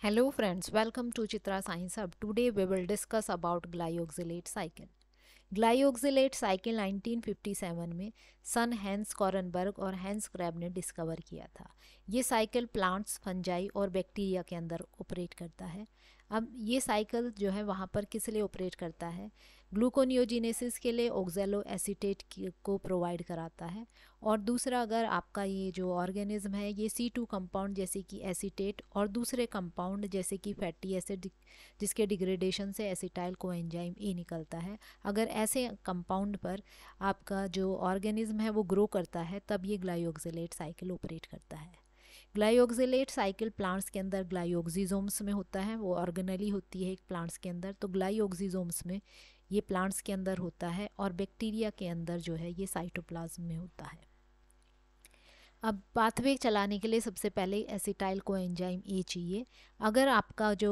Hello friends, welcome to Chitra Science Hub. Today we will discuss about glyoxylate cycle. Glyoxylate cycle 1957 में सन hence कॉरनबर्ग और hence crab ने discover किया था। ये cycle plants, fungi और bacteria के अंदर ऑपरेट करता है। अब ये साइकिल जो है वहाँ पर किस लिए ऑपरेट करता है? ग्लूकोनियोजिनेसिस के लिए ऑक्जेलो एसीटेट को प्रोवाइड कराता है। और दूसरा, अगर आपका ये जो ऑर्गेनिज्म है ये C2 कंपाउंड जैसे कि एसीटेट और दूसरे कंपाउंड जैसे कि फैटी एसिड जिसके डिग्रेडेशन से एसिटाइल कोएंजाइम ए निकलता है, अगर ऐसे कंपाउंड पर आपका जो ऑर्गेनिज्म है वो ग्रो करता है, तब ये ग्लाइओक्सिलेट साइकिल ऑपरेट करता है। ग्लाइओक्सिलेट साइकिल प्लांट्स के अंदर ग्लाइओक्सिजोम्स में होता है, वो ऑर्गेनली होती है एक प्लांट्स के अंदर, तो ग्लाइओक्सिजोम्स में ये प्लांट्स के अंदर होता है, और बैक्टीरिया के अंदर जो है ये साइटोप्लाज्म में होता है। अब पाथवे चलाने के लिए सबसे पहले एसिटाइल कोएंजाइम ए चाहिए। अगर आपका जो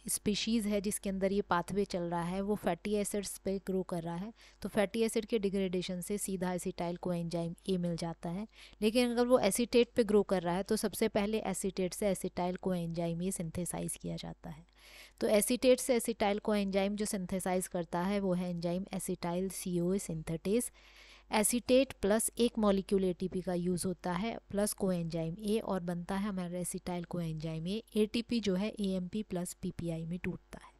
स्पीशीज़ है जिसके अंदर ये पाथवे चल रहा है वो फैटी एसिड्स पे ग्रो कर रहा है, तो फैटी एसिड के डिग्रेडेशन से सीधा एसिटाइल कोएंजाइम ए मिल जाता है। लेकिन अगर वो एसीटेट पे ग्रो कर रहा है तो सबसे पहले एसीटेट से एसिटाइल कोएंजाइम ए सिंथेसाइज किया जाता है। तो एसीटेट से एसिटाइल कोएंजाइम जो सिंथेसाइज करता है वो है enzyme acetyl CoA synthetase. Acetate plus एक मॉलिक्यूल ATP का यूज़ होता है प्लस कोएंजाइम ए, और बनता है हमारा एसिटाइल कोएंजाइम ए। ATP जो है AMP प्लस PPI में टूटता है।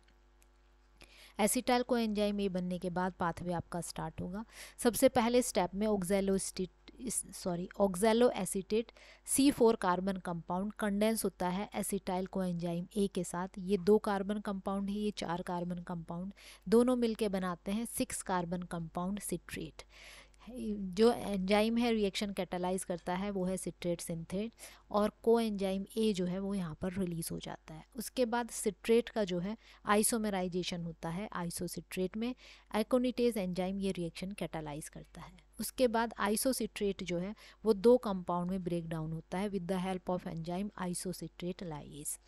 एसिटाइल कोएंजाइम ए बनने के बाद पाथवे आपका स्टार्ट होगा। सबसे पहले स्टेप में ऑक्जेलो acetate C4 carbon compound condense होता है एसिटाइल कोएंजाइम ए के साथ। ये 2 कार्बन कंपाउंड है, ये 4 कार्बन कंपाउंड, दोनों मिलके बनाते हैं 6 कार्बन कंपाउंड सिट्रेट। जो एंजाइम है रिएक्शन कैटालाइज करता है वो है सिट्रेट सिंथेट, और को एंजाइम ए जो है वो यहाँ पर रिलीज हो जाता है। उसके बाद सिट्रेट का जो है आइसोमेराइजेशन होता है आइसोसिट्रेट में। आइकोनिटेज एंजाइम ये रिएक्शन कैटालाइज करता है। उसके बाद आइसोसिट्रेट जो है वो 2 कंपाउंड में ब्रेक डाउन होता है with the help of enzyme isocitrate lyase.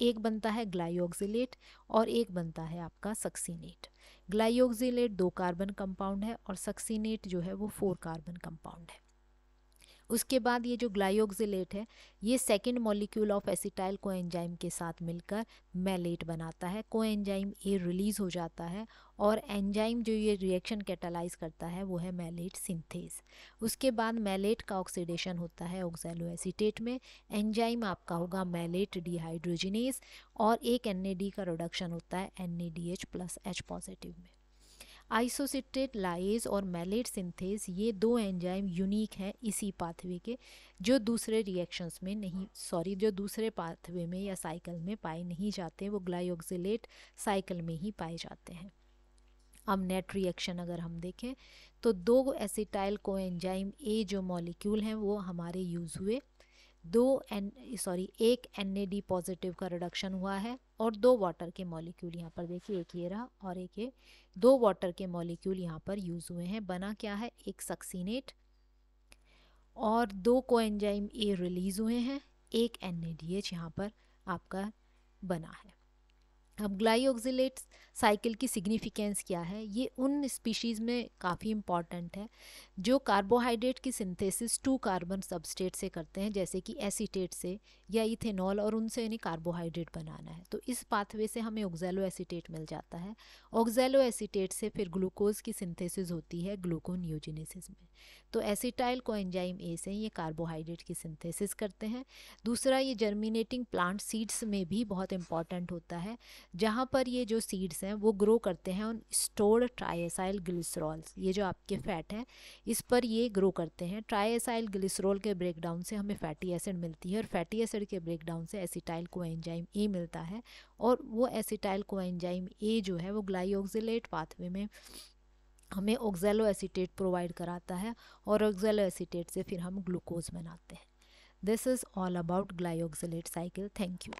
एक बनता है ग्लाइओक्सिलेट और एक बनता है आपका सक्सीनेट। ग्लाइओक्सिलेट 2 कार्बन कंपाउंड है और सक्सीनेट जो है वो 4 कार्बन कंपाउंड है। उसके बाद ये जो ग्लाइओक्सिलेट है ये second molecule of acetyl coenzyme के साथ मिलकर मैलेट बनाता है। कोएंजाइम ए रिलीज हो जाता है और एंजाइम जो ये रिएक्शन कैटालाइज करता है वो है मैलेट सिंथेज। उसके बाद मैलेट का ऑक्सीडेशन होता है ऑक्सैलो एसीटेट में। एंजाइम आपका होगा मैलेट डिहाइड्रोजिनेज, और एक NAD का रिडक्शन होता है NADH प्लस H पॉजिटिव में। आइसोसिट्रेट लाइएज और मैलेट सिंथेज ये 2 एंजाइम यूनिक हैं इसी पाथवे के, जो दूसरे रिएक्शंस में नहीं जो दूसरे पाथवे में या साइकिल में पाए नहीं जाते, वो ग्लाइओक्सिलेट साइकिल में ही पाए जाते हैं। अब नेट रिएक्शन अगर हम देखें तो 2 एसिटाइल कोएंजाइम ए जो मॉलिक्यूल हैं वो हमारे यूज़ हुए। एक NAD पॉजिटिव का रिडक्शन हुआ है, और 2 वाटर के मॉलिक्यूल यहाँ पर देखिए, एक ये रहा और एक ये 2 वाटर के मॉलिक्यूल यहाँ पर यूज़ हुए हैं। बना क्या है, एक सक्सीनेट और 2 कोएंजाइम ए रिलीज हुए हैं, एक NADH यहाँ पर आपका बना है। अब ग्लाइओक्सिलेट साइकिल की सिग्निफिकेंस क्या है? ये उन स्पीशीज़ में काफ़ी इम्पॉर्टेंट है जो कार्बोहाइड्रेट की सिंथेसिस 2 कार्बन सबस्ट्रेट से करते हैं, जैसे कि एसीटेट से या इथेनॉल, और उनसे इन्हें कार्बोहाइड्रेट बनाना है। तो इस पाथवे से हमें ऑक्सैलो एसीटेट मिल जाता है। ऑक्सैलो एसीटेट से फिर ग्लूकोज की सिंथेसिस होती है ग्लूकोनियोजिनेसिस में। तो एसिटाइल कोएंजाइम ए से ये कार्बोहाइड्रेट की सिंथेसिस करते हैं। दूसरा, ये जर्मिनेटिंग प्लांट सीड्स में भी बहुत इंपॉर्टेंट होता है, जहाँ पर ये जो सीड्स हैं वो ग्रो करते हैं उन स्टोर्ड ट्राइएसाइल ग्लिसरॉल्स, ये जो आपके फैट हैं इस पर ये ग्रो करते हैं। ट्राइएसाइल ग्लिसरॉल के ब्रेकडाउन से हमें फैटी एसिड मिलती है, और फैटी एसिड के ब्रेकडाउन से एसिटाइल कोएंजाइम ए मिलता है, और वो एसिटाइल कोएंजाइम ए जो है वो ग्लाइओक्सिलेट पाथवे में हमें ऑक्सैलो एसीटेट प्रोवाइड कराता है, और ऑक्सैलो एसीटेट से फिर हम ग्लूकोज बनाते हैं। This is all about glyoxylate cycle. Thank you.